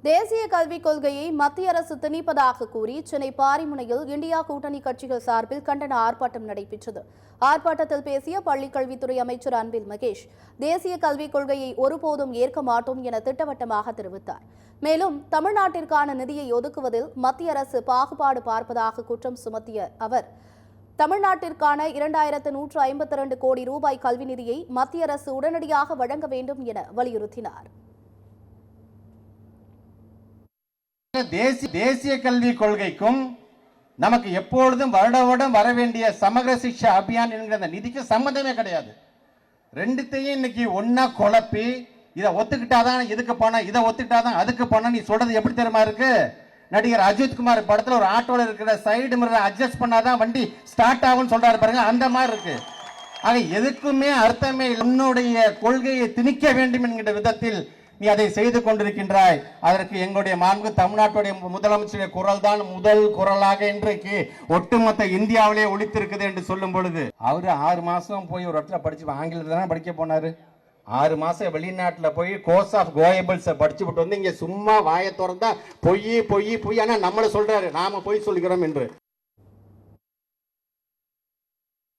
தேசிய கல்விக் கொள்கையை மத்திய அரசு திணிப்பதாக கூறி சென்னை பாரிமுனையில் இந்தியா கூட்டணி கட்சிகள் சார்பில் கண்டன ஆர்ப்பாட்டம் நடைபெற்றது. ஆர்ப்பாட்டத்தில் பேசிய பள்ளிக்கல்வித்துறை அமைச்சர் அன்பில் மகேஷ், தேசிய கல்விக் கொள்கையை ஒருபோதும் ஏற்க மாட்டோம் என திட்டவட்டமாக தெரிவித்தார். மேலும் தமிழ்நாட்டிற்கான நிதியை ஒதுக்குவதில் மத்திய அரசு பாகுபாடு பார்ப்பதாக குற்றம் சுமத்திய அவர், தமிழ்நாட்டிற்கான 2152 கோடி ரூபாய் கல்வி நிதியை மத்திய அரசு உடனடியாக வழங்க வேண்டும் என வலியுறுத்தினார். தேசிய கல்வி கொள்கைக்கும் நமக்கு எப்பொழுதும் வருடம் வர வேண்டிய சமகர சிக்ஷா அபியான் என்கிற அந்த நிதிக்கு சம்பந்தமே கிடையாது. ரெண்டுத்தையும் இன்னைக்கு ஒன்னா குழப்பி இதை ஒத்துக்கிட்டாதான் இதுக்கு போன, இதை ஒத்துக்கிட்டாதான் அதுக்கு போன, நீ சொல்றது எப்படி தெரியுமா இருக்கு? நடிகர் அஜித் குமார் படத்துல ஒரு ஆட்டோல இருக்கிற சைடு மிரர் அட்ஜஸ்ட் பண்ணாதான் வண்டி ஸ்டார்ட் ஆகும்னு சொல்றாரு பாருங்க, அந்த மாதிரி இருக்கு. ஆக எதுக்குமே அர்த்தமே உன்னுடைய கொள்கையை திணிக்க வேண்டும் என்கிற விதத்தில் நீ அதை செய்து கொண்டிருக்கின்றாய். அதற்கு எங்களுடைய மாண்பு தமிழ்நாட்டுடைய முதலமைச்சருடைய குரல் தான் முதல் குரலாக இன்றைக்கு ஒட்டுமொத்த இந்தியாவிலே ஒலித்திருக்குது என்று சொல்லும் பொழுது, அவரு 6 மாசம் போய் ஒரு இடத்துல படிச்சு ஆங்கிலத்தில் தானே படிக்க போனாரு. 6 மாசம் வெளிநாட்டுல போய் கோர்ஸ் ஆஃப் கோயபிள்ஸ் படிச்சு விட்டு வந்து இங்க சும்மா வாயை திறந்தா பொய் பொய் பொய், ஆனா நம்மள சொல்றாரு நாம பொய் சொல்கிறோம் என்று.